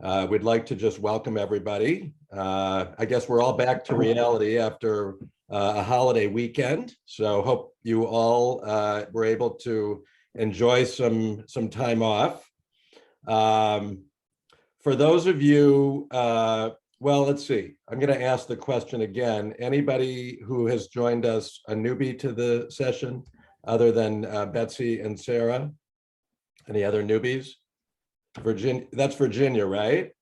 We'd like to just welcome everybody. I guess we're all back to reality after a holiday weekend. So hope you all were able to enjoy some time off. For those of you, well, let's see. I'm going to ask the question again. Anybody who has joined us, a newbie to the session, other than Betsy and Sarah? Any other newbies? Virginia, that's Virginia, right?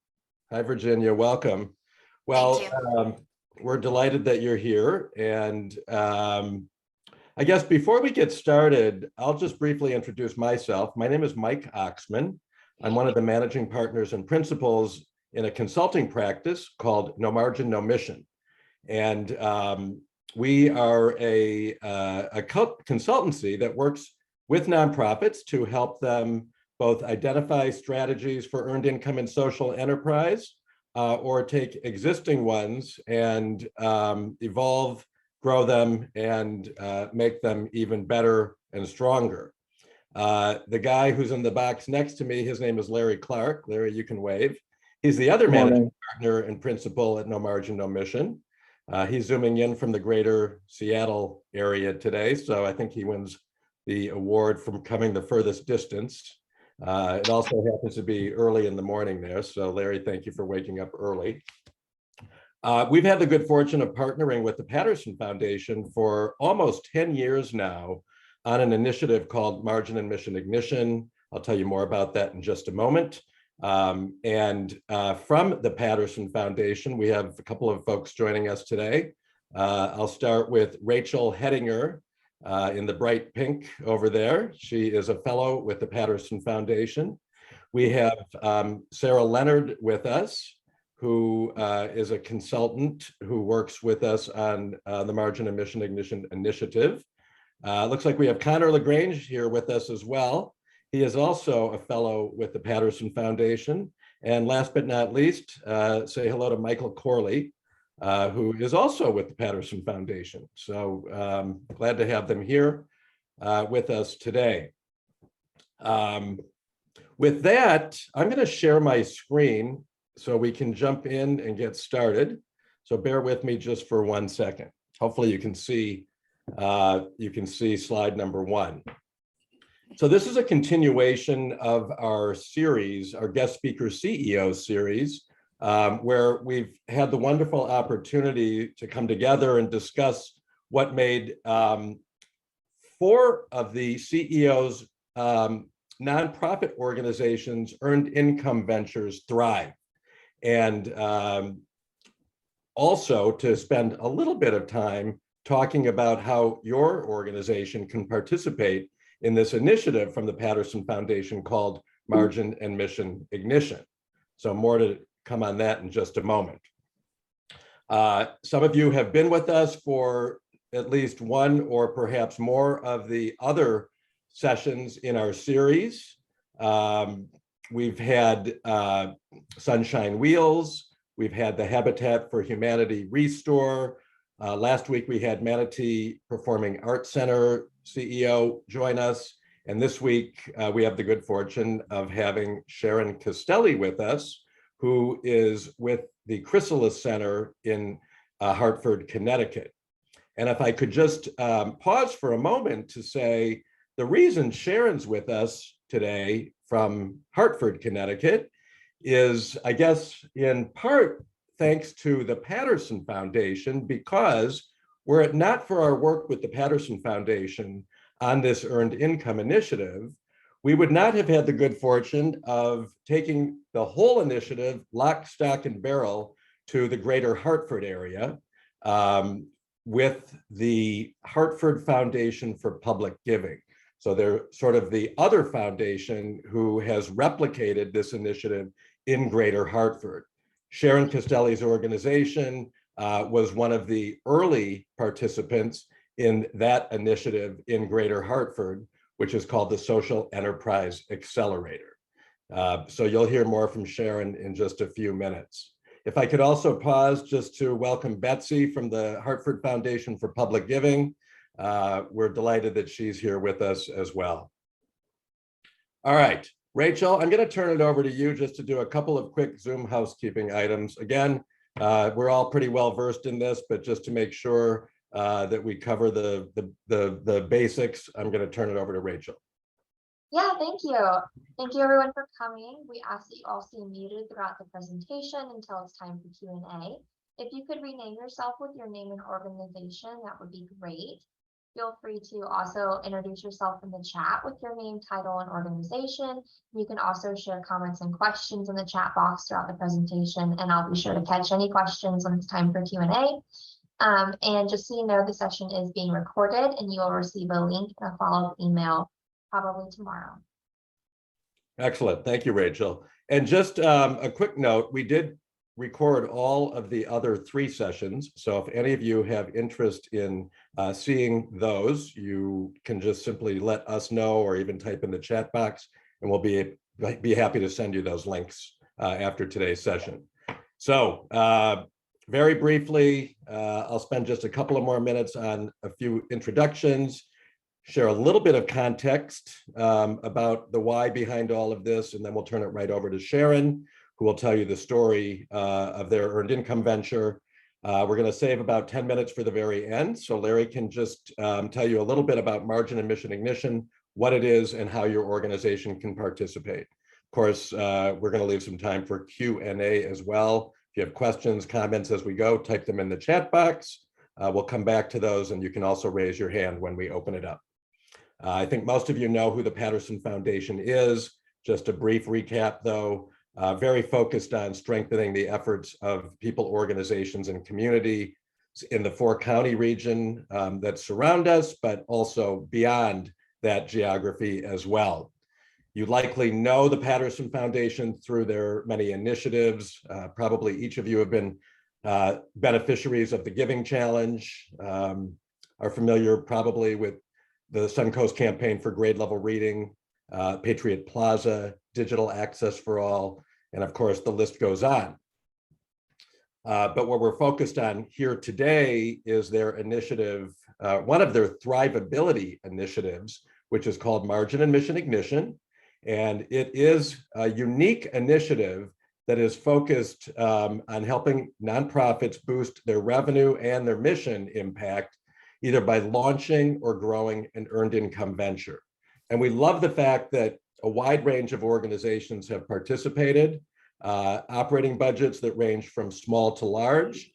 Hi, Virginia, welcome. Well, we're delighted that you're here. And I guess before we get started, I'll just briefly introduce myself. My name is Mike Oxman. I'm one of the managing partners and principals in a consulting practice called No Margin, No Mission. And we are a consultancy that works with nonprofits to help them both identify strategies for earned income and social enterprise, or take existing ones and evolve, grow them, and make them even better and stronger. The guy who's in the box next to me, his name is Larry Clark. Larry, you can wave. He's the other managing partner and principal at No Margin, No Mission. He's zooming in from the greater Seattle area today, so I think he wins the award from coming the furthest distance. It also happens to be early in the morning there. So Larry, thank you for waking up early. We've had the good fortune of partnering with the Patterson Foundation for almost 10 years now on an initiative called Margin and Mission Ignition. I'll tell you more about that in just a moment. From the Patterson Foundation, we have a couple of folks joining us today. I'll start with Rachel Hedinger, in the bright pink over there. She is a fellow with the Patterson Foundation. We have Sarah Leonard with us, who is a consultant who works with us on the Margin and Mission Ignition initiative. Looks like we have Connor LaGrange here with us as well. He is also a fellow with the Patterson Foundation. And last but not least, say hello to Michael Corley, who is also with the Patterson Foundation. So glad to have them here with us today. With that, I'm going to share my screen so we can jump in and get started. So bear with me just for 1 second. Hopefully you can see slide number 1. So this is a continuation of our series, our guest speaker CEO series, where we've had the wonderful opportunity to come together and discuss what made 4 of the CEOs' nonprofit organizations' earned income ventures thrive. And also to spend a little bit of time talking about how your organization can participate in this initiative from the Patterson Foundation called Margin and Mission Ignition. So more to come on that in just a moment. Some of you have been with us for at least one or perhaps more of the other sessions in our series. We've had Sunshine Wheels, we've had the Habitat for Humanity Restore. Last week we had Manatee Performing Arts Center CEO join us. And this week we have the good fortune of having Sharon Castelli with us, who is with the Chrysalis Center in Hartford, Connecticut. And if I could just pause for a moment to say, the reason Sharon's with us today from Hartford, Connecticut is, I guess, in part thanks to the Patterson Foundation, because were it not for our work with the Patterson Foundation on this earned income initiative, we would not have had the good fortune of taking the whole initiative lock, stock, and barrel to the greater Hartford area with the Hartford Foundation for Public Giving. So they're sort of the other foundation who has replicated this initiative in greater Hartford. Sharon Castelli's organization was one of the early participants in that initiative in greater Hartford, which is called the Social Enterprise Accelerator. So you'll hear more from Sharon in just a few minutes. If I could also pause just to welcome Betsy from the Hartford Foundation for Public Giving. We're delighted that she's here with us as well. All right, Rachel, I'm going to turn it over to you just to do a couple of quick Zoom housekeeping items. Again, we're all pretty well versed in this, but just to make sure that we cover the basics, I'm going to turn it over to Rachel. Yeah, thank you. Thank you everyone for coming. We ask that you all stay muted throughout the presentation until it's time for Q&A. If you could rename yourself with your name and organization, that would be great. Feel free to also introduce yourself in the chat with your name, title, and organization. You can also share comments and questions in the chat box throughout the presentation, and I'll be sure to catch any questions when it's time for Q&A. And just so you know, the session is being recorded, and you will receive a link and a follow-up email probably tomorrow. Excellent. Thank you, Rachel. And just a quick note, we did record all of the other 3 sessions. So if any of you have interest in seeing those, you can just simply let us know or even type in the chat box, and we'll be happy to send you those links after today's session. So very briefly, I'll spend just a couple of more minutes on a few introductions, share a little bit of context about the why behind all of this, and then we'll turn it right over to Sharon, who will tell you the story of their earned income venture. We're going to save about 10 minutes for the very end, so Larry can just tell you a little bit about Margin and Mission Ignition, what it is, and how your organization can participate. Of course, we're going to leave some time for Q&A as well. If you have questions, comments as we go, type them in the chat box. We'll come back to those, and you can also raise your hand when we open it up. I think most of you know who the Patterson Foundation is. Just a brief recap, though, very focused on strengthening the efforts of people, organizations, and community in the 4-county region that surround us, but also beyond that geography as well. You likely know the Patterson Foundation through their many initiatives. Probably each of you have been beneficiaries of the Giving Challenge, are familiar probably with the Suncoast Campaign for Grade Level Reading, Patriot Plaza, Digital Access for All, and of course the list goes on. But what we're focused on here today is their initiative, one of their Thrivability initiatives, which is called Margin and Mission Ignition. And it is a unique initiative that is focused on helping nonprofits boost their revenue and their mission impact, either by launching or growing an earned income venture. And we love the fact that a wide range of organizations have participated, operating budgets that range from small to large,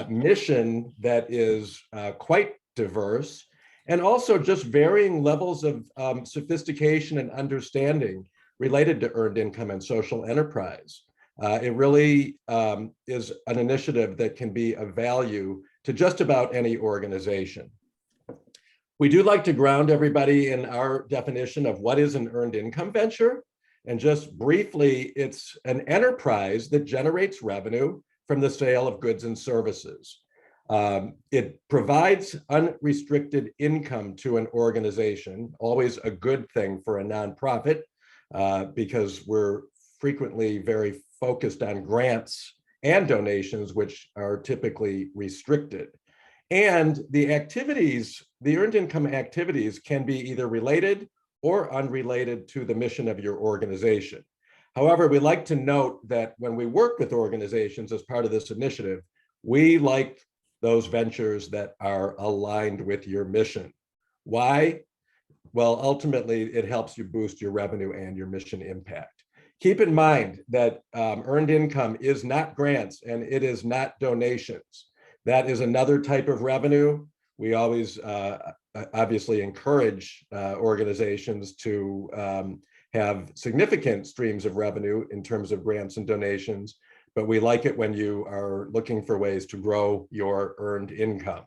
mission that is quite diverse, and also just varying levels of sophistication and understanding related to earned income and social enterprise. It really is an initiative that can be of value to just about any organization. We do like to ground everybody in our definition of what is an earned income venture. And just briefly, it's an enterprise that generates revenue from the sale of goods and services. It provides unrestricted income to an organization, always a good thing for a nonprofit, because we're frequently very focused on grants and donations, which are typically restricted. And the activities, the earned income activities, can be either related or unrelated to the mission of your organization. However, we like to note that when we work with organizations as part of this initiative, we like those ventures that are aligned with your mission. Why? Well, ultimately, it helps you boost your revenue and your mission impact. Keep in mind that earned income is not grants and it is not donations. That is another type of revenue. We always obviously encourage organizations to have significant streams of revenue in terms of grants and donations, but we like it when you are looking for ways to grow your earned income.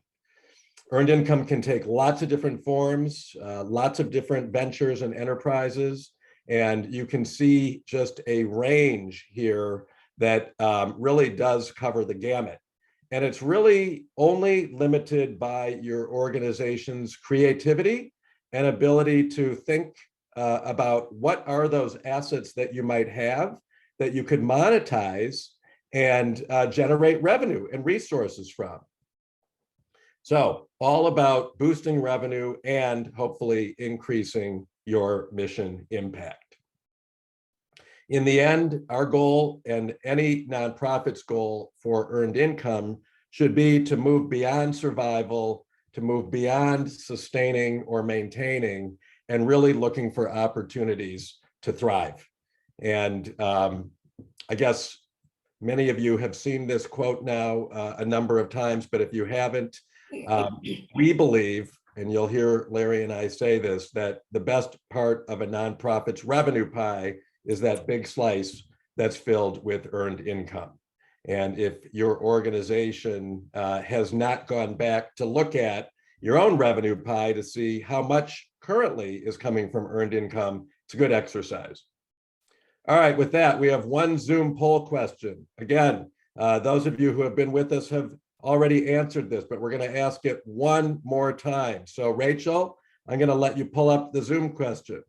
Earned income can take lots of different forms, lots of different ventures and enterprises, and you can see just a range here that really does cover the gamut. And it's really only limited by your organization's creativity and ability to think about what are those assets that you might have that you could monetize and generate revenue and resources from. So all about boosting revenue and hopefully increasing your mission impact. In the end, our goal and any nonprofit's goal for earned income should be to move beyond survival, to move beyond sustaining or maintaining, and really looking for opportunities to thrive. And I guess many of you have seen this quote now a number of times, but if you haven't, we believe, and you'll hear Larry and I say this, that the best part of a nonprofit's revenue pie is that big slice that's filled with earned income. And if your organization has not gone back to look at your own revenue pie to see how much currently is coming from earned income, it's a good exercise. All right, with that, we have one Zoom poll question. Again, those of you who have been with us have already answered this, but we're going to ask it one more time. So Rachel, I'm going to let you pull up the Zoom question.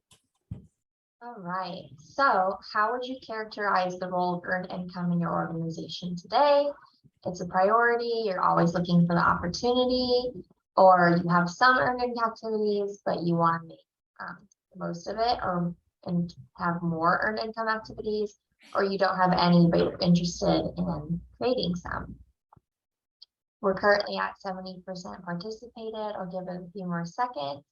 All right. So how would you characterize the role of earned income in your organization today? It's a priority. You're always looking for the opportunity, or you have some earned income activities, but you want to make the most of it, and have more earned income activities, or you don't have any, but you're interested in creating some. We're currently at 70% participated. I'll give it a few more seconds.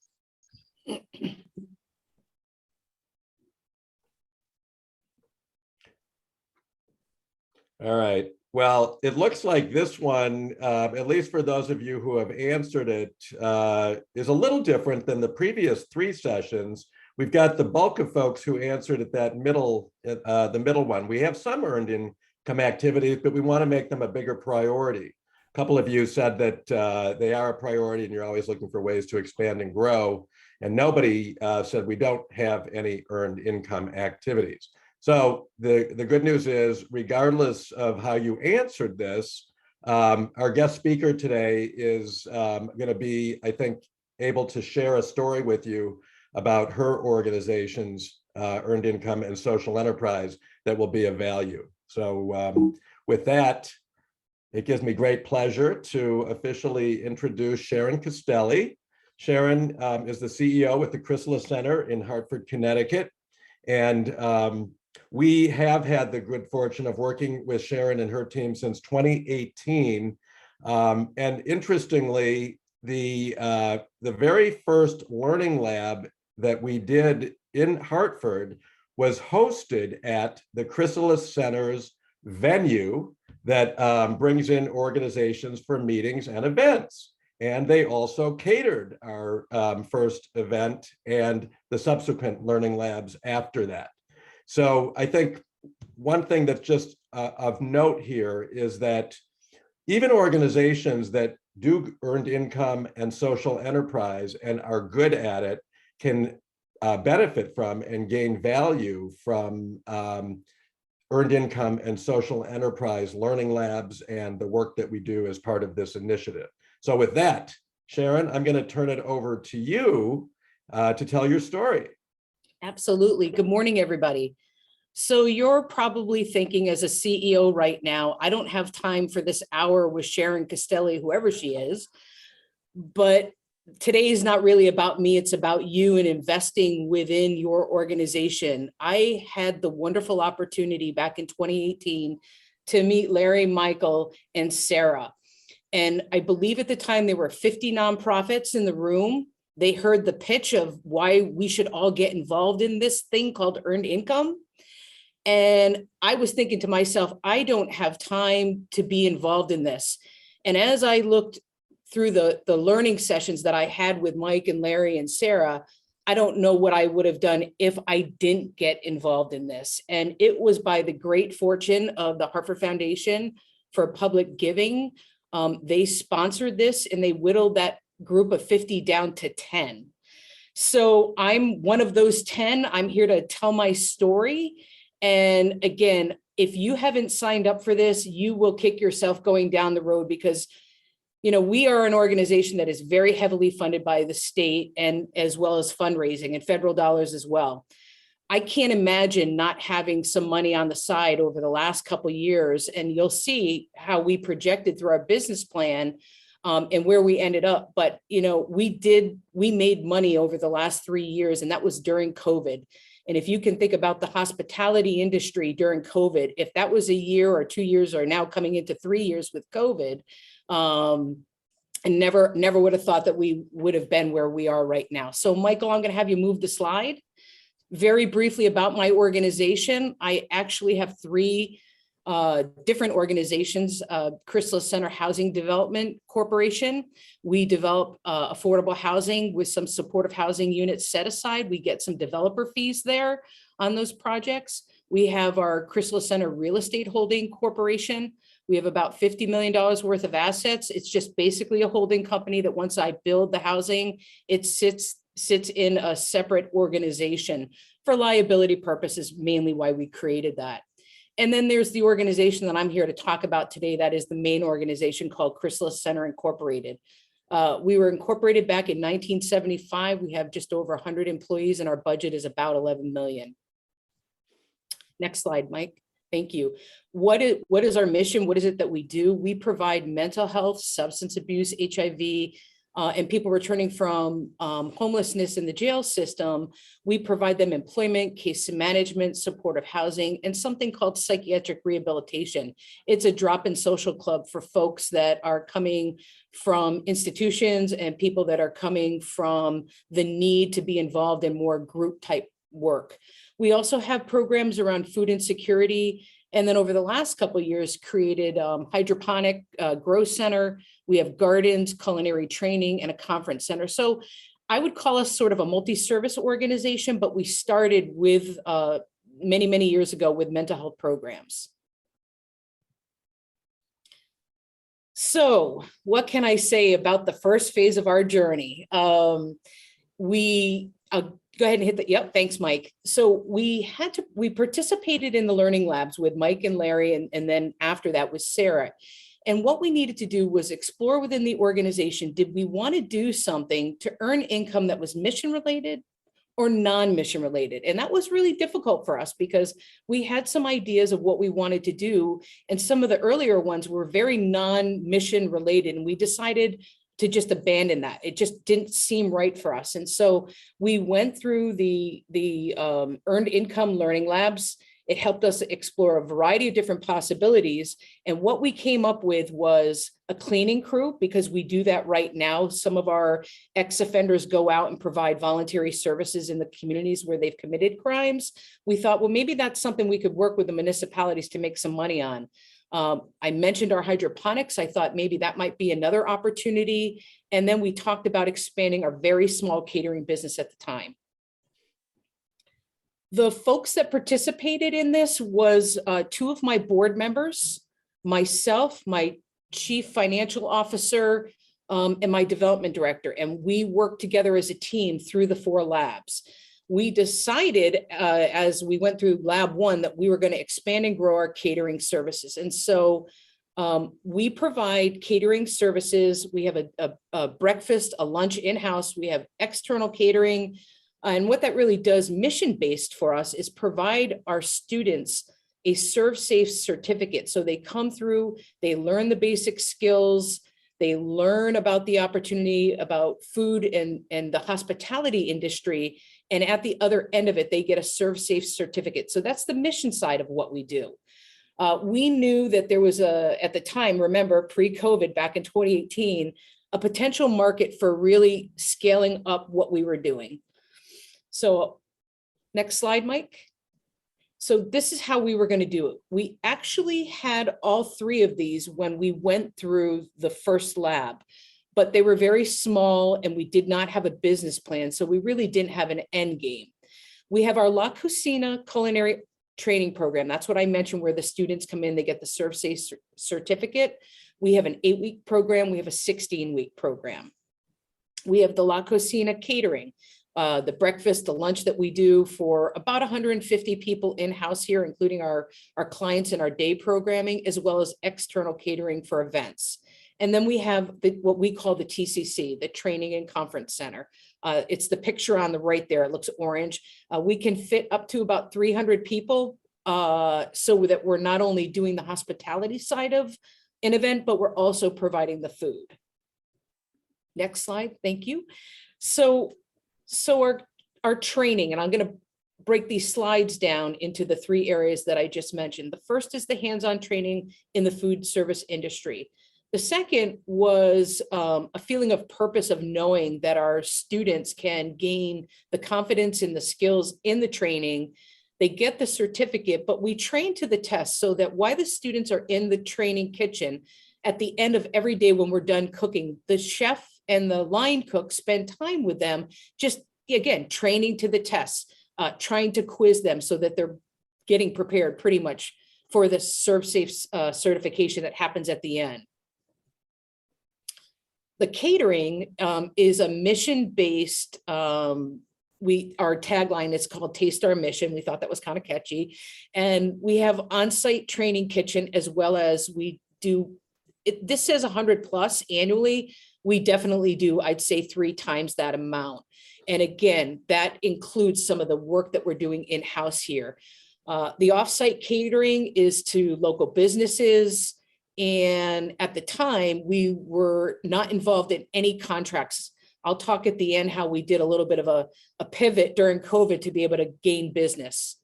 All right. Well, it looks like this one, at least for those of you who have answered it, is a little different than the previous 3 sessions. We've got the bulk of folks who answered at that middle, the middle one. We have some earned income activities, but we want to make them a bigger priority. A couple of you said that they are a priority and you're always looking for ways to expand and grow. And nobody said we don't have any earned income activities. So the good news is, regardless of how you answered this, our guest speaker today is going to be, I think, able to share a story with you about her organization's earned income and social enterprise that will be of value. So with that, it gives me great pleasure to officially introduce Sharon Castelli. Sharon is the CEO with the Chrysalis Center in Hartford, Connecticut. And we have had the good fortune of working with Sharon and her team since 2018. And interestingly, the very first learning lab that we did in Hartford was hosted at the Chrysalis Center's venue that brings in organizations for meetings and events. And they also catered our first event and the subsequent learning labs after that. So I think one thing that's just of note here is that even organizations that do earned income and social enterprise and are good at it can benefit from and gain value from earned income and social enterprise learning labs and the work that we do as part of this initiative. So with that, Sharon, I'm going to turn it over to you to tell your story. Absolutely. Good morning, everybody. So you're probably thinking, as a CEO right now, I don't have time for this hour with Sharon Castelli, whoever she is, but today is not really about me. It's about you and investing within your organization. I had the wonderful opportunity back in 2018 to meet Larry, Michael, and Sarah. And I believe at the time there were 50 nonprofits in the room. They heard the pitch of why we should all get involved in this thing called earned income. And I was thinking to myself, I don't have time to be involved in this. And as I looked through the learning sessions that I had with Mike and Larry and Sarah, I don't know what I would have done if I didn't get involved in this. And it was by the great fortune of the Hartford Foundation for Public Giving. They sponsored this and they whittled that group of 50 down to 10. So I'm one of those 10. I'm here to tell my story. And again, if you haven't signed up for this, you will kick yourself going down the road, because we are an organization that is very heavily funded by the state, and as well as fundraising and federal dollars as well. I can't imagine not having some money on the side over the last couple of years, and you'll see how we projected through our business plan and where we ended up. But we made money over the last 3 years, and that was during COVID. And if you can think about the hospitality industry during COVID, if that was a year or 2 years, or now coming into 3 years with COVID, and never would have thought that we would have been where we are right now. So Michael, I'm going to have you move the slide. Very briefly about my organization. I actually have 3 different organizations. Chrysalis Center Housing Development Corporation. We develop affordable housing with some supportive housing units set aside. We get some developer fees there on those projects. We have our Chrysalis Center Real Estate Holding Corporation. We have about $50 million worth of assets. It's just basically a holding company that once I build the housing, it sits in a separate organization for liability purposes, mainly why we created that. And then there's the organization that I'm here to talk about today. That is the main organization called Chrysalis Center Incorporated. We were incorporated back in 1975. We have just over 100 employees and our budget is about 11 million. Next slide, Mike. Thank you. What is our mission? What is it that we do? We provide mental health, substance abuse, HIV, and people returning from homelessness in the jail system. We provide them employment, case management, supportive housing, and something called psychiatric rehabilitation. It's a drop-in social club for folks that are coming from institutions and people that are coming from the need to be involved in more group type work. We also have programs around food insecurity. And then over the last couple of years, created hydroponic grow center. We have gardens, culinary training, and a conference center. So I would call us sort of a multi-service organization, but we started with many years ago with mental health programs. So what can I say about the first phase of our journey? Go ahead and hit the, yep, thanks, Mike. So we participated in the learning labs with Mike and Larry, and then after that with Sarah. And what we needed to do was explore within the organization, did we want to do something to earn income that was mission related or non-mission related? And that was really difficult for us because we had some ideas of what we wanted to do. And some of the earlier ones were very non-mission related. And we decided to just abandon that. It just didn't seem right for us. And so we went through the earned income learning labs. It helped us explore a variety of different possibilities. And what we came up with was a cleaning crew, because we do that right now. Some of our ex-offenders go out and provide voluntary services in the communities where they've committed crimes. We thought, well, maybe that's something we could work with the municipalities to make some money on. I mentioned our hydroponics. I thought maybe that might be another opportunity. And then we talked about expanding our very small catering business at the time. The folks that participated in this was 2 of my board members, myself, my chief financial officer, and my development director. And we worked together as a team through the 4 labs. We decided as we went through lab 1 that we were going to expand and grow our catering services. And so we provide catering services. We have a breakfast, a lunch in-house. We have external catering. And what that really does, mission-based for us, is provide our students a Serve Safe certificate. So they come through, they learn the basic skills, they learn about the opportunity, about food and the hospitality industry. And at the other end of it, they get a Serve Safe certificate. So that's the mission side of what we do. We knew that there was at the time, remember, pre-COVID back in 2018, a potential market for really scaling up what we were doing. So next slide, Mike. So this is how we were going to do it. We actually had all 3 of these when we went through the first lab, but they were very small and we did not have a business plan. So we really didn't have an end game. We have our La Cucina culinary training program. That's what I mentioned, where the students come in, they get the Serve Safe certificate. We have an 8-week program. We have a 16-week program. We have the La Cucina catering. The breakfast, the lunch that we do for about 150 people in-house here, including our clients and our day programming, as well as external catering for events. And then we have what we call the TCC, the Training and Conference Center. It's the picture on the right there. It looks orange. We can fit up to about 300 people so that we're not only doing the hospitality side of an event, but we're also providing the food. Next slide. Thank you. So our training, and I'm going to break these slides down into the 3 areas that I just mentioned. The first is the hands-on training in the food service industry. The second was a feeling of purpose of knowing that our students can gain the confidence and the skills in the training. They get the certificate, but we train to the test so that while the students are in the training kitchen, at the end of every day when we're done cooking, the chef and the line cook spend time with them, just again, training to the test, trying to quiz them so that they're getting prepared pretty much for the ServSafe certification that happens at the end. The catering is a mission-based, our tagline is called Taste Our Mission. We thought that was kind of catchy. And we have on-site training kitchen as well as we do, this says 100+ annually. We definitely do, I'd say 3 times that amount. And again, that includes some of the work that we're doing in-house here. The offsite catering is to local businesses. And at the time, we were not involved in any contracts. I'll talk at the end how we did a little bit of a pivot during COVID to be able to gain business.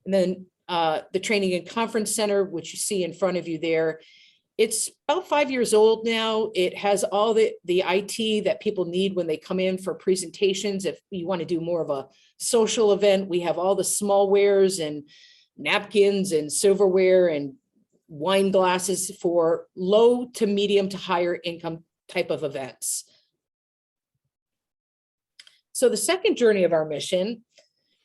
And then the training and conference center, which you see in front of you there, it's about 5 years old now. It has all the IT that people need when they come in for presentations. If you want to do more of a social event, we have all the smallwares and napkins and silverware and wine glasses for low to medium to higher income type of events. So the second journey of our mission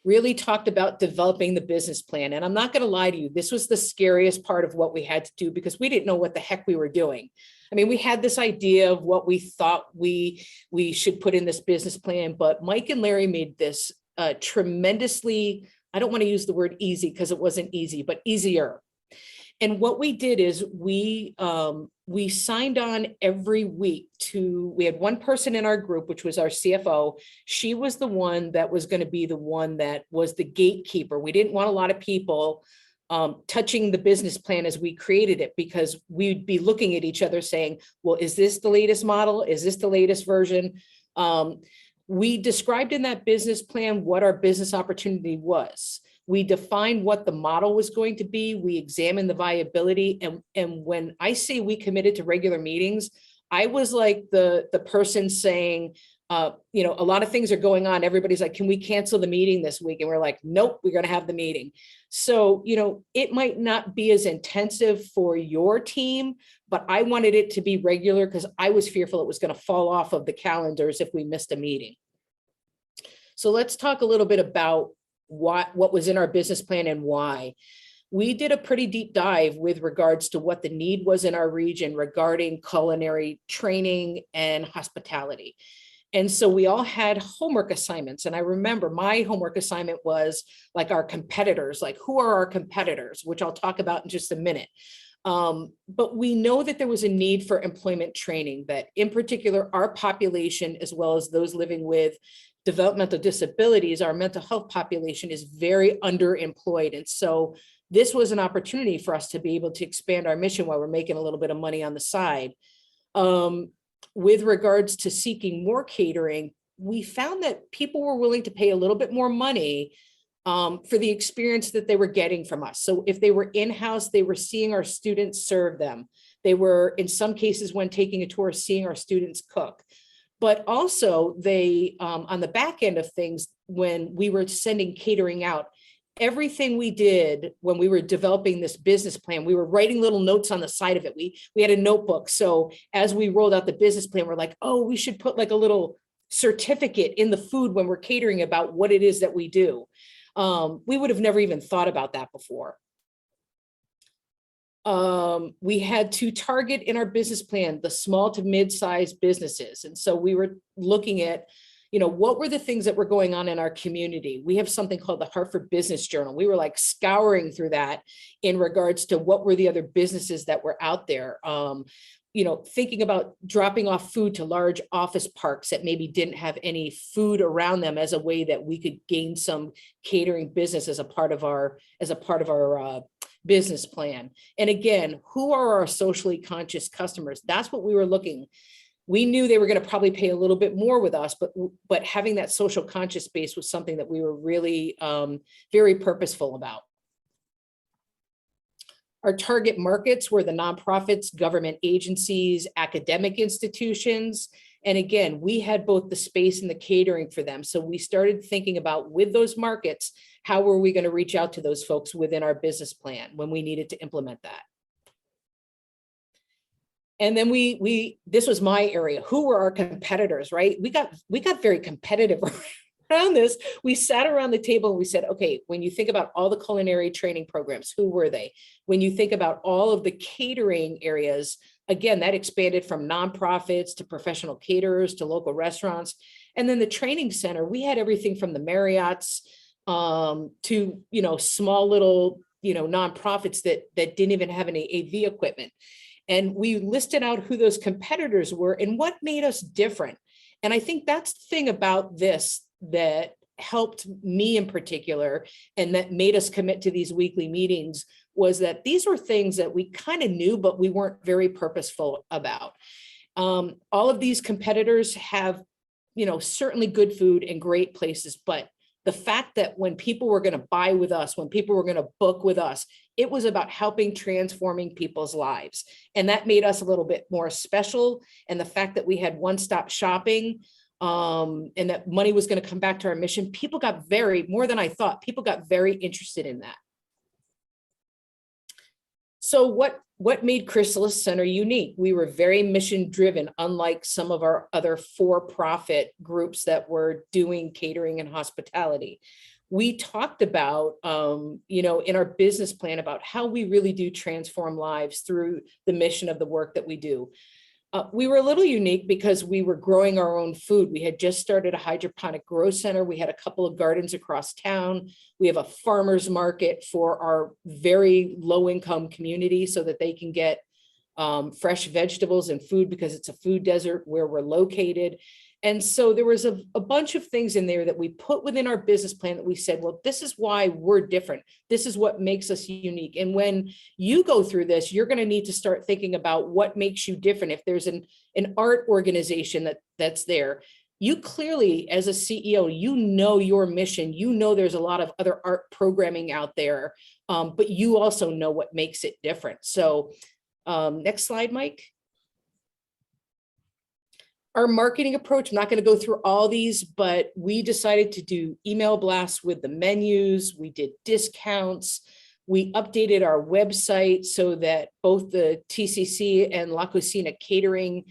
really talked about developing the business plan. And I'm not going to lie to you, this was the scariest part of what we had to do because we didn't know what the heck we were doing. I mean, we had this idea of what we thought we should put in this business plan, but Mike and Larry made this tremendously, I don't want to use the word easy because it wasn't easy, but easier. And what we did is we signed on every week we had one person in our group, which was our CFO. She was the one that was going to be the one that was the gatekeeper. We didn't want a lot of people touching the business plan as we created it, because we'd be looking at each other saying, well, is this the latest model? Is this the latest version? We described in that business plan what our business opportunity was. We defined what the model was going to be. We examined the viability. And when I say we committed to regular meetings, I was like the person saying, a lot of things are going on. Everybody's like, can we cancel the meeting this week? And we're like, nope, we're going to have the meeting. So, it might not be as intensive for your team, but I wanted it to be regular because I was fearful it was going to fall off of the calendars if we missed a meeting. So let's talk a little bit about what was in our business plan and why. We did a pretty deep dive with regards to what the need was in our region regarding culinary training and hospitality. And so we all had homework assignments. And I remember my homework assignment was like our competitors, like who are our competitors, which I'll talk about in just a minute. But we know that there was a need for employment training, that in particular, our population, as well as those living with developmental disabilities, our mental health population is very underemployed. And so this was an opportunity for us to be able to expand our mission while we're making a little bit of money on the side. With regards to seeking more catering, we found that people were willing to pay a little bit more money for the experience that they were getting from us. So if they were in-house, they were seeing our students serve them. They were, in some cases, when taking a tour, seeing our students cook. But also they, on the back end of things, when we were sending catering out, everything we did when we were developing this business plan, we were writing little notes on the side of it. We had a notebook. So as we rolled out the business plan, we're like, oh, we should put like a little certificate in the food when we're catering about what it is that we do. We would have never even thought about that before. We had to target in our business plan the small to mid-sized businesses. And so we were looking at, what were the things that were going on in our community? We have something called the Hartford Business Journal. We were like scouring through that in regards to what were the other businesses that were out there. Thinking about dropping off food to large office parks that maybe didn't have any food around them as a way that we could gain some catering business as a part of our business plan. And again, who are our socially conscious customers? That's what we were looking. We knew they were going to probably pay a little bit more with us, but having that social conscious base was something that we were really very purposeful about. Our target markets were the nonprofits, government agencies, academic institutions. And again, we had both the space and the catering for them. So we started thinking about, with those markets, how were we going to reach out to those folks within our business plan when we needed to implement that? And then this was my area. Who were our competitors, right? We got very competitive around this. We sat around the table and we said, okay, when you think about all the culinary training programs, who were they? When you think about all of the catering areas, again, that expanded from nonprofits to professional caterers to local restaurants. And then the training center, we had everything from the Marriotts to, small little, nonprofits that didn't even have any AV equipment. And we listed out who those competitors were and what made us different. And I think that's the thing about this that helped me in particular, and that made us commit to these weekly meetings, was that these were things that we kind of knew, but we weren't very purposeful about. All of these competitors have, certainly good food and great places, but the fact that when people were going to buy with us, when people were going to book with us, it was about helping transforming people's lives. And that made us a little bit more special. And the fact that we had one-stop shopping, and that money was going to come back to our mission, people got more than I thought, people got very interested in that. So what made Chrysalis Center unique? We were very mission driven, unlike some of our other for-profit groups that were doing catering and hospitality. We talked about, in our business plan about how we really do transform lives through the mission of the work that we do. We were a little unique because we were growing our own food. We had just started a hydroponic grow center. We had a couple of gardens across town. We have a farmer's market for our very low income community so that they can get fresh vegetables and food, because it's a food desert where we're located. And so there was a bunch of things in there that we put within our business plan that we said, well, this is why we're different. This is what makes us unique. And when you go through this, you're going to need to start thinking about what makes you different. If there's an art organization that's there, you clearly, as a CEO, your mission, there's a lot of other art programming out there, but you also know what makes it different. So next slide, Mike. Our marketing approach, I'm not going to go through all these, but we decided to do email blasts with the menus. We did discounts. We updated our website so that both the TCC and La Cocina catering,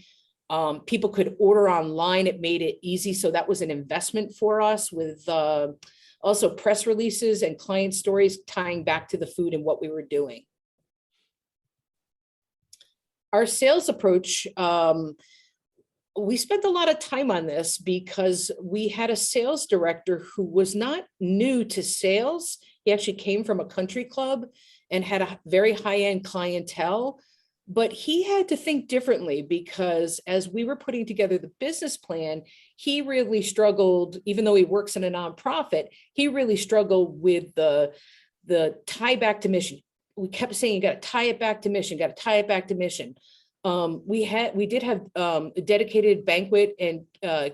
people could order online. It made it easy. So that was an investment for us, with also press releases and client stories tying back to the food and what we were doing. Our sales approach, we spent a lot of time on this because we had a sales director who was not new to sales. He actually came from a country club and had a very high-end clientele, but he had to think differently, because as we were putting together the business plan, he really struggled, even though he works in a nonprofit, he really struggled with the tie back to mission. We kept saying, you got to tie it back to mission, got to tie it back to mission. We did have a dedicated banquet and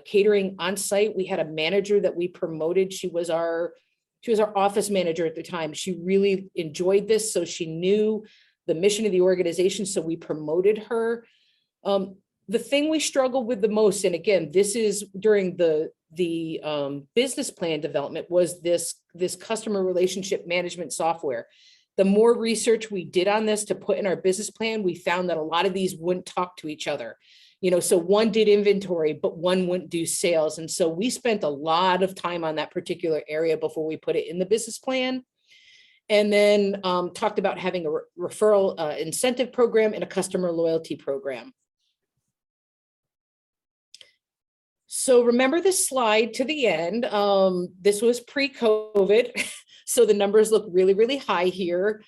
catering on site. We had a manager that we promoted. She was our office manager at the time. She really enjoyed this, so she knew the mission of the organization, so we promoted her. The thing we struggled with the most, and again, this is during the business plan development, was this customer relationship management software. The more research we did on this to put in our business plan, we found that a lot of these wouldn't talk to each other. So one did inventory, but one wouldn't do sales. And so we spent a lot of time on that particular area before we put it in the business plan. And then talked about having a referral incentive program and a customer loyalty program. So remember this slide to the end. This was pre-COVID. So the numbers look really, really high here.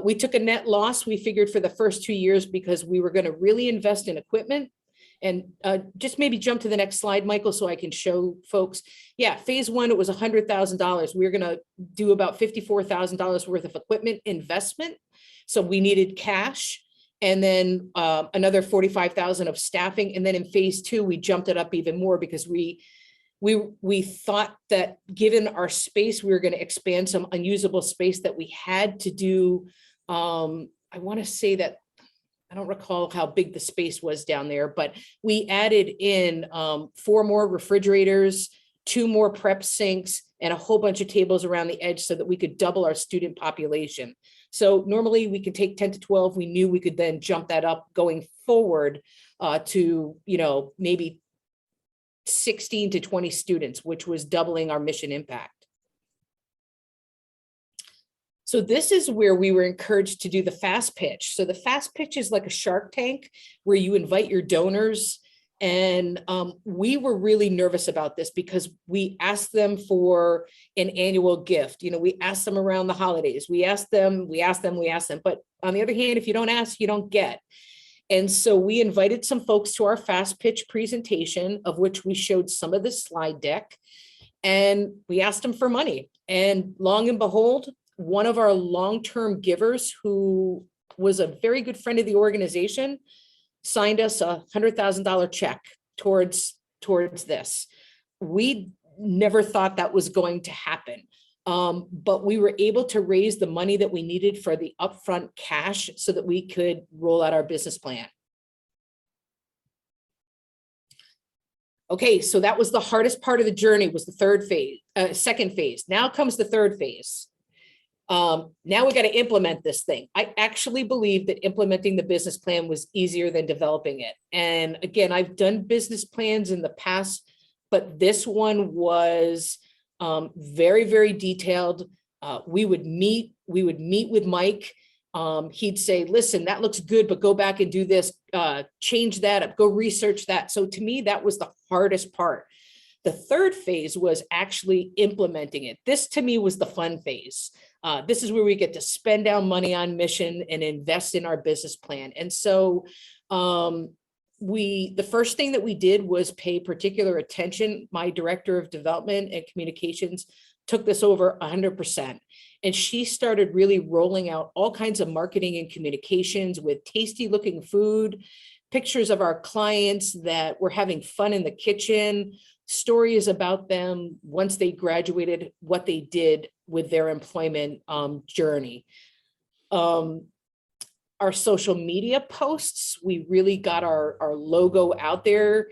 We took a net loss, we figured, for the first 2 years, because we were going to really invest in equipment. And just maybe jump to the next slide, Michael, so I can show folks. Yeah, phase one, it was $100,000. We were going to do about $54,000 worth of equipment investment. So we needed cash. and then another 45,000 of staffing. And then in phase 2, we jumped it up even more because we thought that given our space, we were going to expand some unusable space that we had to do. I want to say that, I don't recall how big the space was down there, but we added in 4 more refrigerators, 2 more prep sinks, and a whole bunch of tables around the edge so that we could double our student population. So normally we could take 10 to 12. We knew we could then jump that up going forward to, maybe 16 to 20 students, which was doubling our mission impact. So this is where we were encouraged to do the fast pitch. So the fast pitch is like a Shark Tank where you invite your donors. And we were really nervous about this because we asked them for an annual gift. We asked them around the holidays. We asked them. But on the other hand, if you don't ask, you don't get. And so we invited some folks to our fast pitch presentation, of which we showed some of the slide deck, and we asked them for money. And long and behold, one of our long-term givers, who was a very good friend of the organization, signed us a $100,000 check towards this. We never thought that was going to happen. But we were able to raise the money that we needed for the upfront cash so that we could roll out our business plan. Okay, so that was the hardest part of the journey, was the second phase. Now comes the third phase. Now we got to implement this thing. I actually believe that implementing the business plan was easier than developing it. And again, I've done business plans in the past, but this one was very, very detailed. We would meet with Mike. He'd say, listen, that looks good, but go back and do this, change that up, go research that. So to me, that was the hardest part. The third phase was actually implementing it. This to me was the fun phase. This is where we get to spend our money on mission and invest in our business plan. And so the first thing that we did was pay particular attention. My director of development and communications took this over 100%. And she started really rolling out all kinds of marketing and communications with tasty looking food, pictures of our clients that were having fun in the kitchen, stories about them once they graduated, what they did with their employment journey. Our social media posts, we really got our logo out there.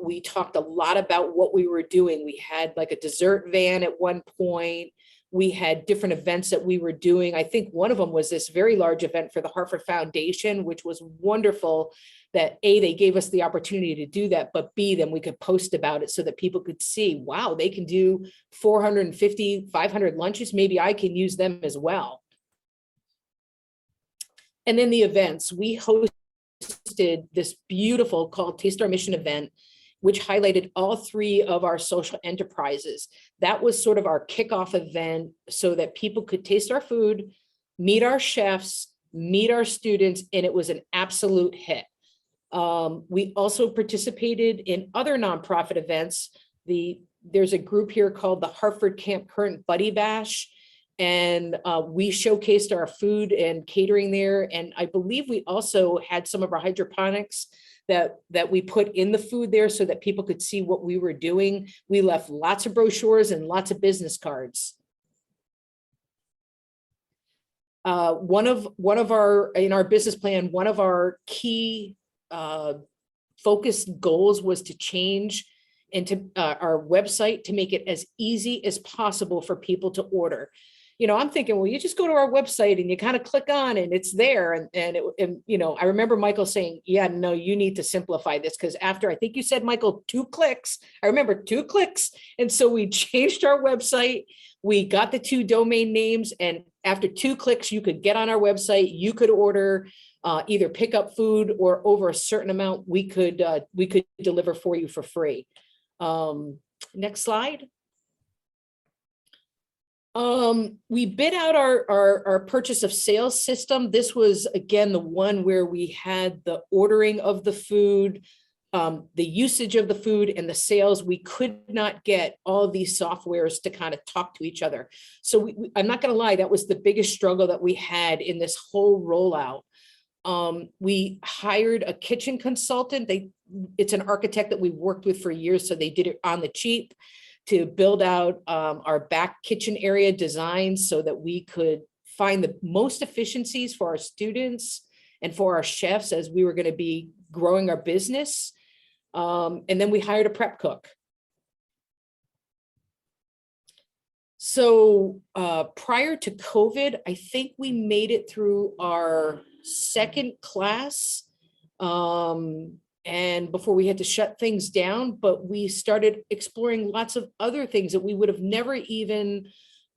We talked a lot about what we were doing. We had like a dessert van at one point. We had different events that we were doing. I think one of them was this very large event for the Hartford Foundation, which was wonderful that A, they gave us the opportunity to do that, but B, then we could post about it so that people could see, wow, they can do 450, 500 lunches. Maybe I can use them as well. And then the events, we hosted this beautiful called Taste Our Mission event, which highlighted all 3 of our social enterprises. That was sort of our kickoff event so that people could taste our food, meet our chefs, meet our students, and it was an absolute hit. We also participated in other nonprofit events. There's a group here called the Hartford Camp Current Buddy Bash, and we showcased our food and catering there. And I believe we also had some of our hydroponics that we put in the food there so that people could see what we were doing. We left lots of brochures and lots of business cards. In our business plan, one of our key focused goals was to change into our website to make it as easy as possible for people to order. I'm thinking, well, you just go to our website and you kind of click on and it's there. And I remember Michael saying, yeah, no, you need to simplify this, because after, I think you said, Michael, 2 clicks. I remember 2 clicks. And so we changed our website. We got the 2 domain names, and after 2 clicks, you could get on our website. You could order either pick up food, or over a certain amount, we could deliver for you for free. Next slide. We bid out our purchase of sales system. This was, again, the one where we had the ordering of the food, the usage of the food, and the sales. We could not get all of these softwares to kind of talk to each other. So I'm not going to lie, that was the biggest struggle that we had in this whole rollout. We hired a kitchen consultant. It's an architect that we've worked with for years, so they did it on the cheap to build out our back kitchen area design so that we could find the most efficiencies for our students and for our chefs as we were going to be growing our business. And then we hired a prep cook. So prior to COVID, I think we made it through our second class. And before we had to shut things down, but we started exploring lots of other things that we would have never even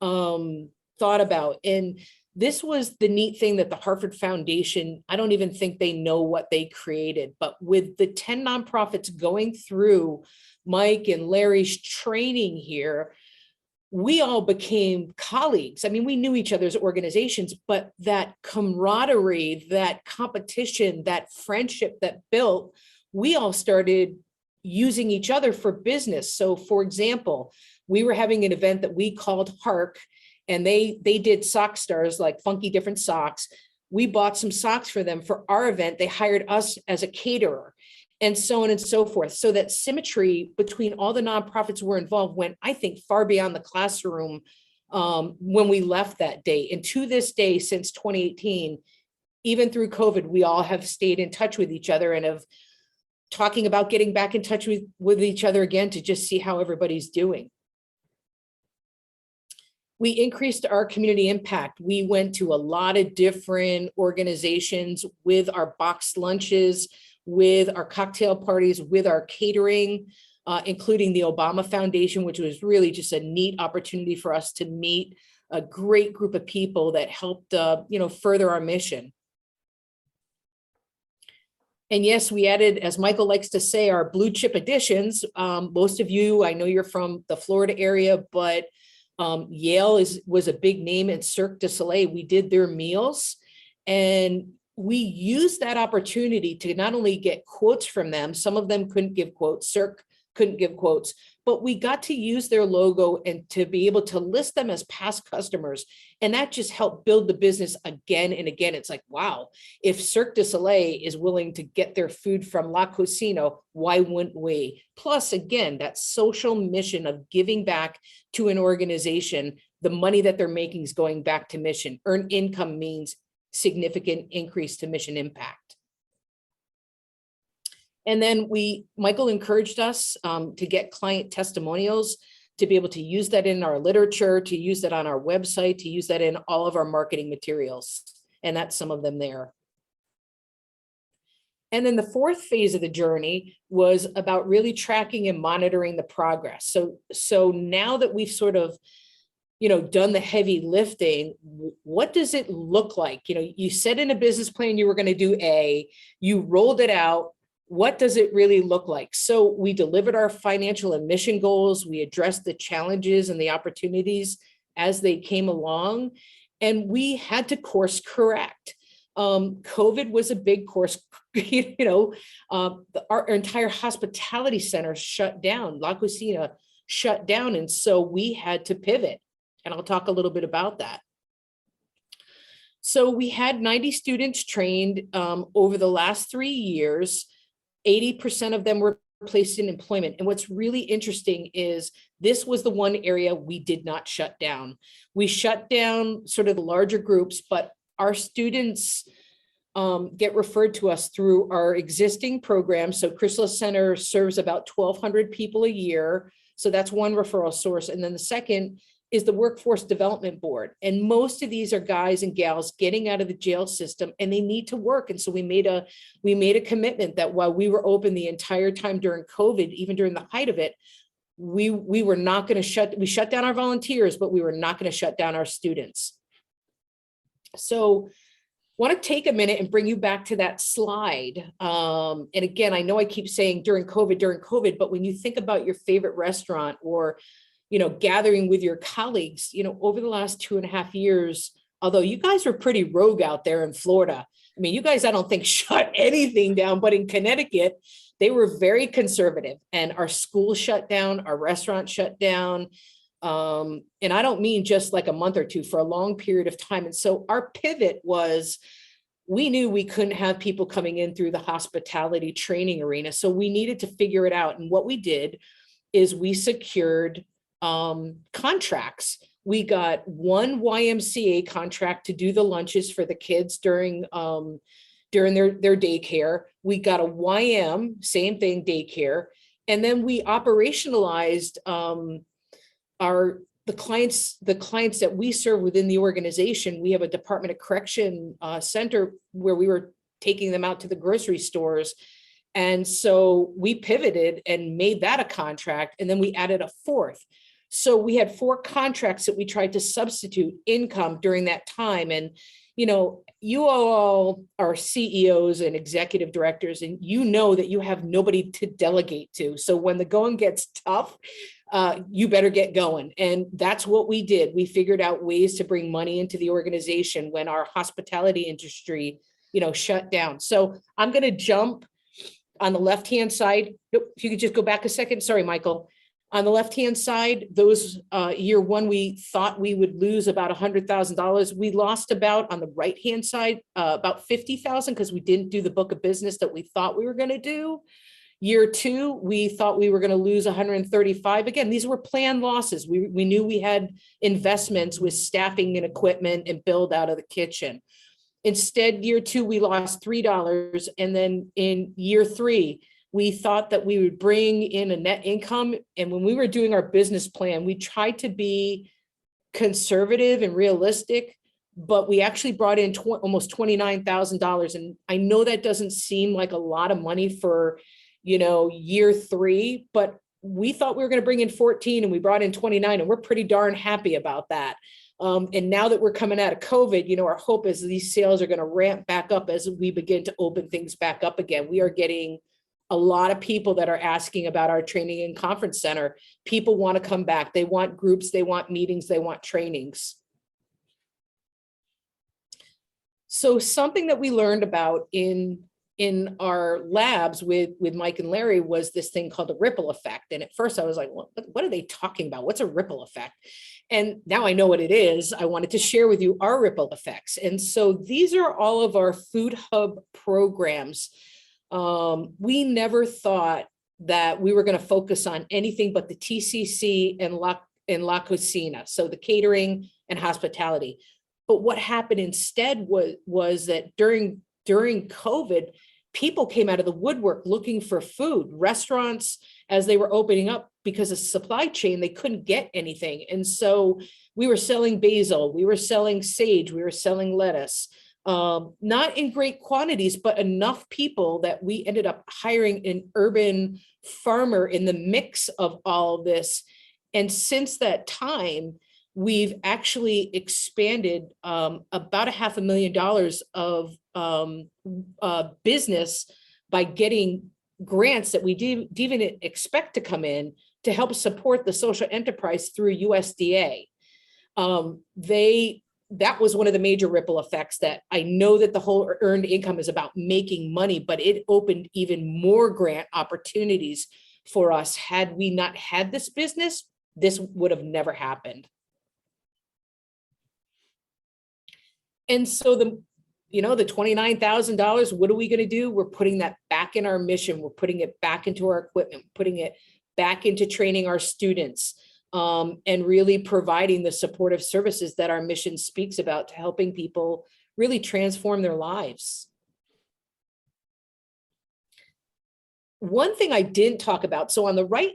thought about. And this was the neat thing that the Harvard Foundation, I don't even think they know what they created, but with the 10 nonprofits going through Mike and Larry's training here, we all became colleagues. I mean, we knew each other's organizations, but that camaraderie, that competition, that friendship that built, we all started using each other for business. So for example, we were having an event that we called Hark, and they did sock stars, like funky different socks. We bought some socks for them for our event. They hired us as a caterer, and so on and so forth. So that symmetry between all the nonprofits who were involved went, I think, far beyond the classroom when we left that day. And to this day, since 2018, even through COVID, we all have stayed in touch with each other and have talking about getting back in touch with each other again to just see how everybody's doing. We increased our community impact. We went to a lot of different organizations with our boxed lunches, with our cocktail parties, with our catering, including the Obama Foundation, which was really just a neat opportunity for us to meet a great group of people that helped further our mission. And yes, we added, as Michael likes to say, our blue chip additions. Most of you, I know you're from the Florida area, but Yale was a big name, and Cirque du Soleil, we did their meals. And we used that opportunity to not only get quotes from them, some of them couldn't give quotes, Cirque couldn't give quotes, but we got to use their logo and to be able to list them as past customers. And that just helped build the business again and again. It's like, wow, if Cirque du Soleil is willing to get their food from La Cocina, why wouldn't we? Plus, again, that social mission of giving back to an organization, the money that they're making is going back to mission. Earned income means significant increase to mission impact. And then Michael encouraged us to get client testimonials, to be able to use that in our literature, to use that on our website, to use that in all of our marketing materials. And that's some of them there. And then the fourth phase of the journey was about really tracking and monitoring the progress. So now that we've sort of done the heavy lifting, what does it look like? You said in a business plan you were going to do A, you rolled it out. What does it really look like? So we delivered our financial and mission goals. We addressed the challenges and the opportunities as they came along, and we had to course correct. COVID was a big course, our entire hospitality center shut down, La Cocina shut down. And so we had to pivot. And I'll talk a little bit about that. So we had 90 students trained over the last 3 years. 80% of them were placed in employment. And what's really interesting is this was the one area we did not shut down. We shut down sort of the larger groups, but our students get referred to us through our existing program. So Chrysalis Center serves about 1,200 people a year. So that's one referral source. And then the second is the Workforce Development Board. And most of these are guys and gals getting out of the jail system, and they need to work. And so we made a commitment that while we were open the entire time during COVID, even during the height of it, we were not going to we shut down our volunteers, but we were not going to shut down our students. So want to take a minute and bring you back to that slide. And again, I know I keep saying during COVID, but when you think about your favorite restaurant or gathering with your colleagues, over the last 2.5 years, although you guys were pretty rogue out there in Florida. I mean, you guys, I don't think shut anything down, but in Connecticut, they were very conservative, and our school shut down, our restaurant shut down. And I don't mean just like a month or two, for a long period of time. And so our pivot was, we knew we couldn't have people coming in through the hospitality training arena. So we needed to figure it out. And what we did is we secured contracts. We got one YMCA contract to do the lunches for the kids during their daycare. We got a YM, same thing, daycare. And then we operationalized the clients that we serve within the organization. We have a Department of Correction center where we were taking them out to the grocery stores. And so we pivoted and made that a contract, and then we added a fourth. So we had 4 contracts that we tried to substitute income during that time. And, you know, you all are CEOs and executive directors, and you know that you have nobody to delegate to. So when the going gets tough, you better get going. And that's what we did. We figured out ways to bring money into the organization when our hospitality industry, you know, shut down. So I'm going to jump on the left-hand side. Nope, if you could just go back a second. Sorry, Michael. On the left-hand side, those year one, we thought we would lose about $100,000. We lost about, on the right-hand side, about 50,000 because we didn't do the book of business that we thought we were going to do. Year two, we thought we were going to lose 135. Again, these were planned losses. We knew we had investments with staffing and equipment and build out of the kitchen. Instead, year two, we lost $3. And then in year three, we thought that we would bring in a net income. And when we were doing our business plan, we tried to be conservative and realistic, but we actually brought in almost $29,000. And I know that doesn't seem like a lot of money for, you know, year three, but we thought we were going to bring in 14 and we brought in 29, and we're pretty darn happy about that. And now that we're coming out of COVID, you know, our hope is these sales are going to ramp back up as we begin to open things back up again. We are getting a lot of people that are asking about our training and conference center. People want to come back. They want groups, they want meetings, they want trainings. So something that we learned about in our labs with Mike and Larry was this thing called a ripple effect. And at first I was like, what are they talking about? What's a ripple effect? And now I know what it is. I wanted to share with you our ripple effects. And so these are all of our Food Hub programs. We never thought that we were going to focus on anything but the TCC and La Cocina, so the catering and hospitality. But what happened instead was that during COVID, people came out of the woodwork looking for food. Restaurants, as they were opening up, because of supply chain, they couldn't get anything. And so we were selling basil, we were selling sage, we were selling lettuce. Not in great quantities, but enough people that we ended up hiring an urban farmer in the mix of all of this. And since that time, we've actually expanded about $500,000 of business by getting grants that we didn't even expect to come in to help support the social enterprise through USDA. That was one of the major ripple effects, that I know that the whole earned income is about making money, but it opened even more grant opportunities for us. Had we not had this business, this would have never happened. And so the $29,000, what are we going to do? We're putting that back in our mission. We're putting it back into our equipment, putting it back into training our students. And really providing the supportive services that our mission speaks about, to helping people really transform their lives. One thing I didn't talk about, so on the right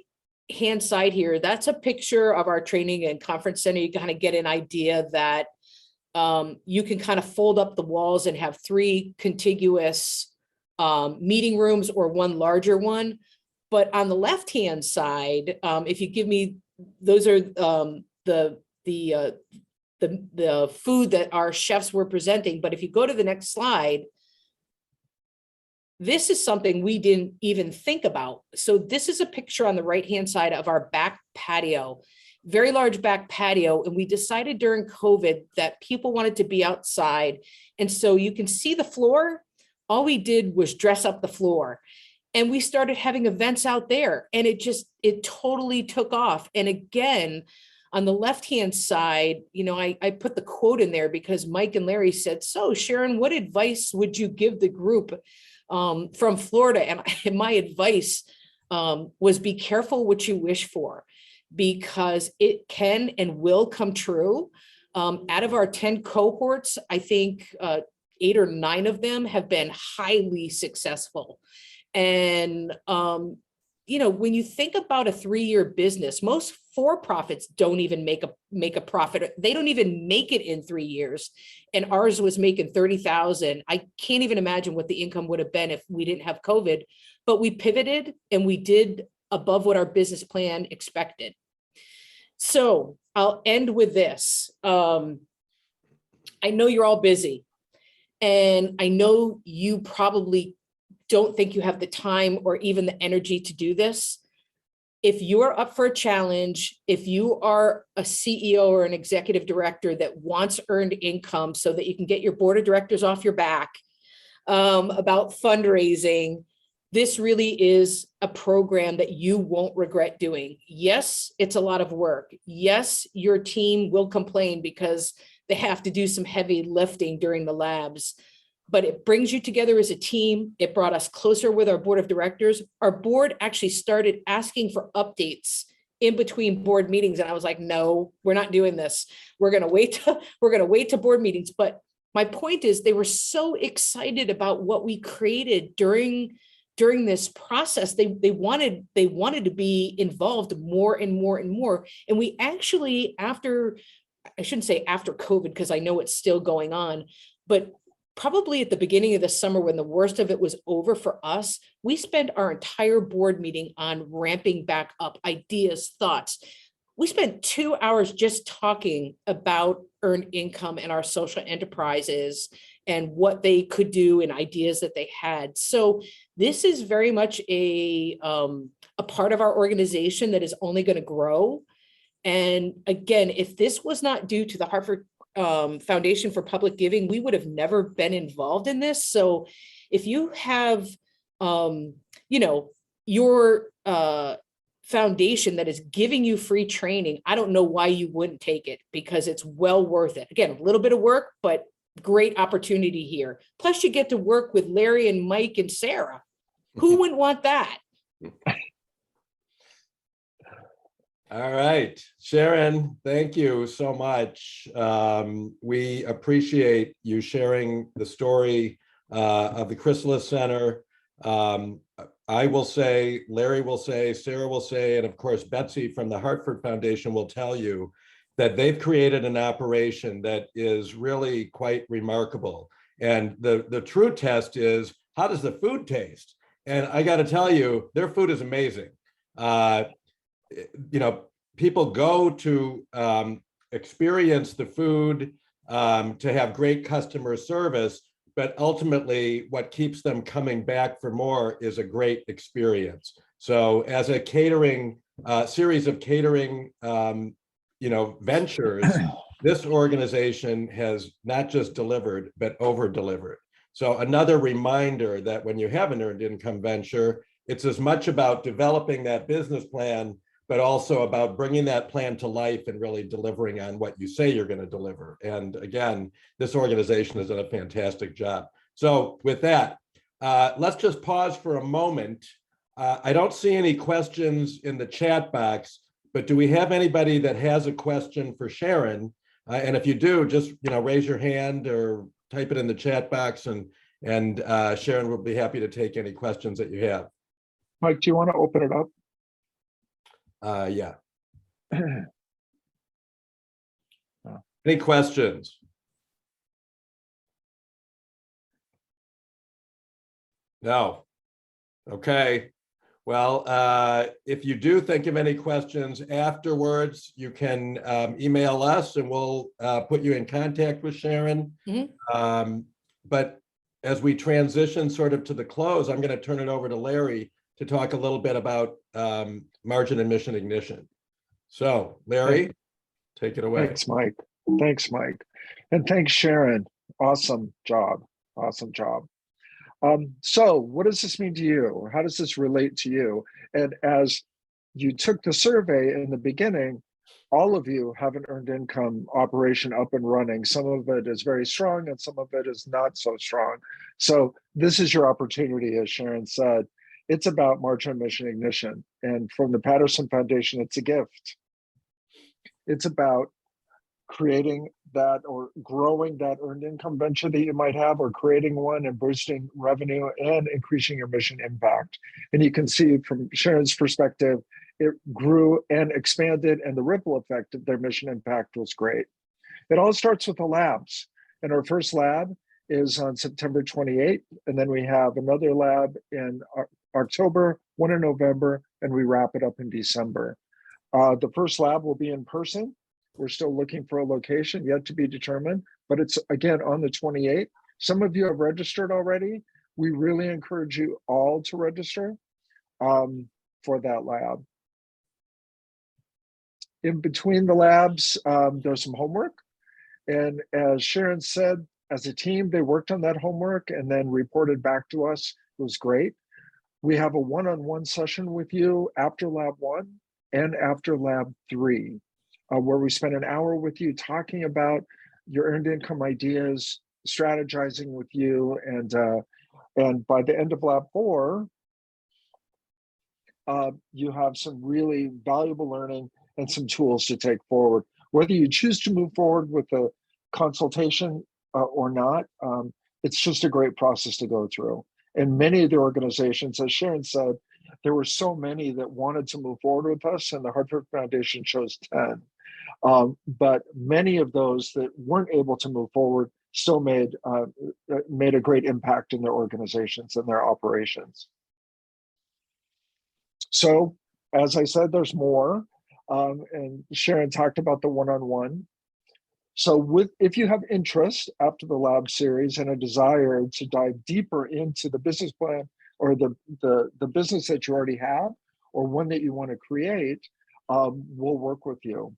hand side here, that's a picture of our training and conference center. You kind of get an idea that you can kind of fold up the walls and have 3 contiguous meeting rooms or one larger one. But on the left hand side, if you give me, those are the food that our chefs were presenting. But if you go to the next slide, this is something we didn't even think about. So this is a picture on the right-hand side of our back patio, very large back patio. And we decided during COVID that people wanted to be outside. And so you can see the floor. All we did was dress up the floor. And we started having events out there, and it totally took off. And again, On the left-hand side, I put the quote in there because Mike and Larry said, so Sharon, what advice would you give the group from Florida? And my advice was be careful what you wish for, because it can and will come true. Out of our 10 cohorts, I think 8 or 9 of them have been highly successful. And, when you think about a 3-year business, most for-profits don't even make a profit. They don't even make it in 3 years. And ours was making 30,000. I can't even imagine what the income would have been if we didn't have COVID, but we pivoted and we did above what our business plan expected. So I'll end with this. I know you're all busy, and I know you probably don't think you have the time or even the energy to do this. If you are up for a challenge, if you are a CEO or an executive director that wants earned income so that you can get your board of directors off your back about fundraising, this really is a program that you won't regret doing. Yes, it's a lot of work. Yes, your team will complain because they have to do some heavy lifting during the labs, but it brings you together as a team. It brought us closer with our board of directors. Our board actually started asking for updates in between board meetings. And I was like, no, we're not doing this. We're going to wait to board meetings. But my point is, they were so excited about what we created during this process. They wanted to be involved more and more and more. And we actually, I shouldn't say after COVID, because I know it's still going on, but probably at the beginning of the summer, when the worst of it was over for us, we spent our entire board meeting on ramping back up ideas, thoughts. We spent 2 hours just talking about earned income and our social enterprises and what they could do and ideas that they had. So this is very much a part of our organization that is only going to grow. And again, if this was not due to the Hartford Foundation for Public Giving, we would have never been involved in this. So if you have, your foundation that is giving you free training, I don't know why you wouldn't take it, because it's well worth it. Again, a little bit of work, but great opportunity here. Plus you get to work with Larry and Mike and Sarah. Who wouldn't want that? All right, Sharon, thank you so much. We appreciate you sharing the story of the Chrysalis Center. I will say, Larry will say, Sarah will say, and of course, Betsy from the Hartford Foundation will tell you that they've created an operation that is really quite remarkable. And the true test is, how does the food taste? And I got to tell you, their food is amazing. People go to experience the food, to have great customer service, but ultimately what keeps them coming back for more is a great experience. So as a catering, series of catering, ventures, this organization has not just delivered, but over-delivered. So another reminder that when you have an earned income venture, it's as much about developing that business plan, but also about bringing that plan to life and really delivering on what you say you're going to deliver. And again, this organization has done a fantastic job. So with that, let's just pause for a moment. I don't see any questions in the chat box, but do we have anybody that has a question for Sharon? And if you do, just raise your hand or type it in the chat box, and Sharon will be happy to take any questions that you have. Mike, do you want to open it up? Yeah. Any questions? No. Okay. Well, if you do think of any questions afterwards, you can email us and we'll put you in contact with Sharon. Mm-hmm. But as we transition sort of to the close, I'm going to turn it over to Larry to talk a little bit about margin and mission ignition. So Larry, take it away. Thanks, Mike. Thanks, Mike. And thanks, Sharon. Awesome job. Awesome job. So what does this mean to you? How does this relate to you? And as you took the survey in the beginning, all of you have an earned income operation up and running. Some of it is very strong and some of it is not so strong. So this is your opportunity, as Sharon said. It's about margin mission ignition. And from the Patterson Foundation, it's a gift. It's about creating that or growing that earned income venture that you might have, or creating one and boosting revenue and increasing your mission impact. And you can see from Sharon's perspective, it grew and expanded, and the ripple effect of their mission impact was great. It all starts with the labs. And our first lab is on September 28th. And then we have another lab in October, one in November, and we wrap it up in December. The first lab will be in person. We're still looking for a location, yet to be determined, but it's again on the 28th. Some of you have registered already. We really encourage you all to register for that lab. In between the labs, there's some homework. And as Sharon said, as a team, they worked on that homework and then reported back to us. It was great. We have a one-on-one session with you after lab 1 and after lab 3. Where we spend an hour with you talking about your earned income ideas, strategizing with you, and by the end of lab 4, you have some really valuable learning and some tools to take forward. Whether you choose to move forward with a consultation or not, it's just a great process to go through. And many of the organizations, as Sharon said, there were so many that wanted to move forward with us, and the Hartford Foundation chose 10. But many of those that weren't able to move forward still made a great impact in their organizations and their operations. So, as I said, there's more, and Sharon talked about the one-on-one. So if you have interest after the lab series and a desire to dive deeper into the business plan or the business that you already have, or one that you want to create, we'll work with you.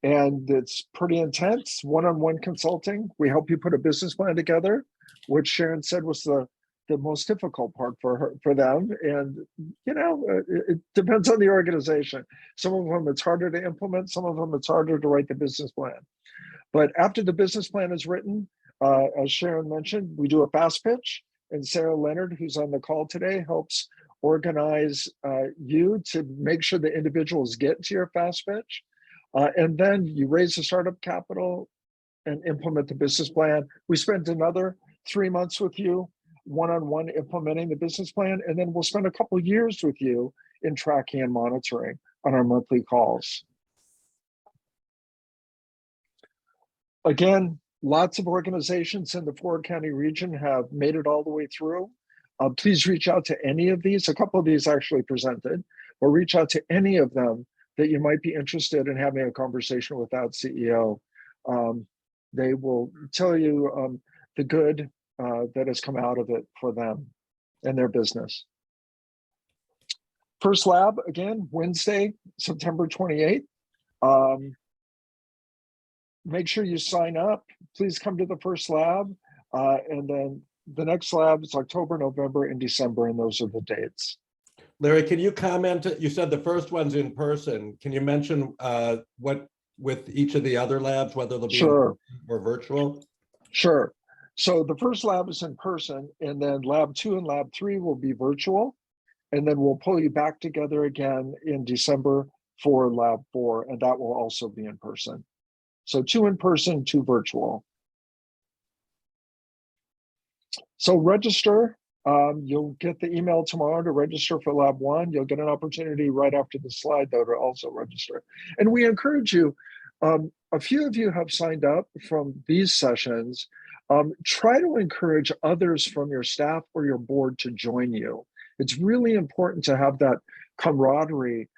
And it's pretty intense, one-on-one consulting. We help you put a business plan together, which Sharon said was the most difficult part for them. And, you know, it depends on the organization. Some of them it's harder to implement, some of them it's harder to write the business plan. But after the business plan is written, as Sharon mentioned, we do a fast pitch, and Sarah Leonard, who's on the call today, helps organize you to make sure the individuals get to your fast pitch. And then you raise the startup capital and implement the business plan. We spent another 3 months with you, one-on-one implementing the business plan, and then we'll spend a couple of years with you in tracking and monitoring on our monthly calls. Again, lots of organizations in the Florida County region have made it all the way through. Please reach out to any of these. A couple of these actually presented, or reach out to any of them that you might be interested in having a conversation with that CEO. They will tell you the good that has come out of it for them and their business. First lab, again, Wednesday, September 28th. Make sure you sign up. Please come to the first lab. And then the next lab is October, November, and December, and those are the dates. Larry, can you comment? You said the first one's in person. Can you mention what with each of the other labs, whether they'll be Sure. or virtual? Sure. So the first lab is in person, and then lab 2 and lab 3 will be virtual. And then we'll pull you back together again in December for lab 4, and that will also be in person. So 2 in person, 2 virtual. So register. You'll get the email tomorrow to register for lab 1. You'll get an opportunity right after the slide though to also register. And we encourage you, a few of you have signed up from these sessions. Try to encourage others from your staff or your board to join you. It's really important to have that camaraderie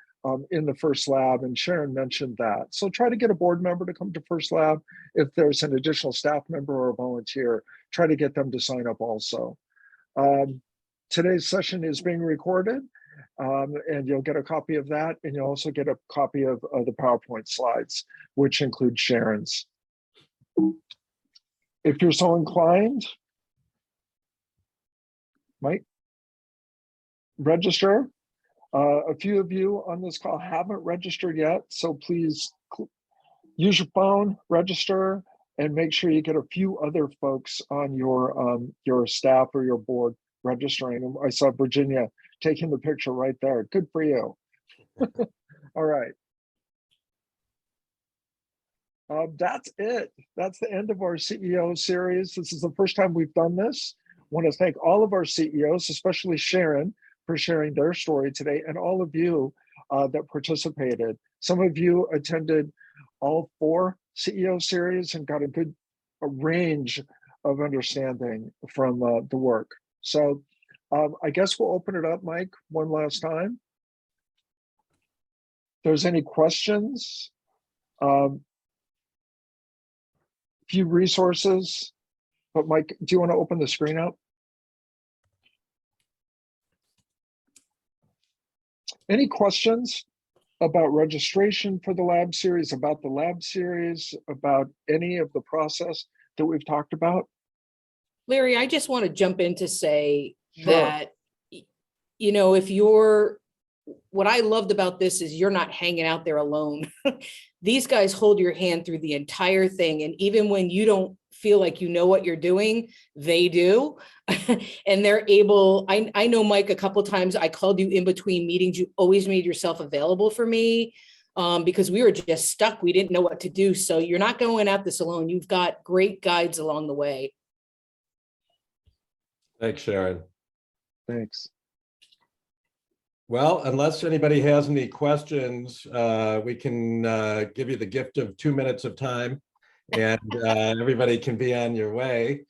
in the first lab, and Sharon mentioned that. So try to get a board member to come to first lab. If there's an additional staff member or a volunteer, try to get them to sign up also. Today's session is being recorded, and you'll get a copy of that, and you'll also get a copy of the PowerPoint slides, which include Sharon's. If you're so inclined, Mike, register. A few of you on this call haven't registered yet, so please use your phone, register, and make sure you get a few other folks on your staff or your board registering. I saw Virginia taking the picture right there. Good for you. All right. That's it. That's the end of our CEO series. This is the first time we've done this. I want to thank all of our CEOs, especially Sharon, for sharing their story today, and all of you that participated. Some of you attended all 4 CEO series and got a good range of understanding from the work. So I guess we'll open it up, Mike, one last time. If there's any questions, few resources, but Mike, do you want to open the screen up? Any questions about registration for the lab series, about the lab series, about any of the process that we've talked about? Larry, I just want to jump in to say Sure. that, you know, if you're, what I loved about this is you're not hanging out there alone. These guys hold your hand through the entire thing. And even when you don't feel like you know what you're doing, they do. And they're able, I know, Mike, a couple of times I called you in between meetings. You always made yourself available for me because we were just stuck. We didn't know what to do. So you're not going at this alone. You've got great guides along the way. Thanks, Sharon. Thanks. Well, unless anybody has any questions, we can give you the gift of 2 minutes of time, and everybody can be on your way.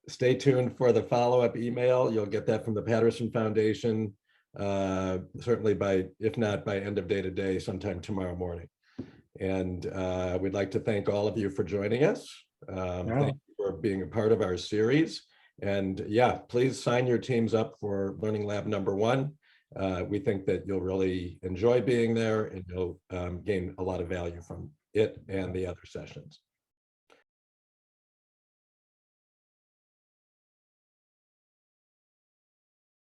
Stay tuned for the follow-up email. You'll get that from the Patterson Foundation, certainly by, if not by end of day today, sometime tomorrow morning. And we'd like to thank all of you for joining us. Thank you for being a part of our series. And yeah, please sign your teams up for Learning Lab #1. We think that you'll really enjoy being there, and you'll gain a lot of value from it and the other sessions.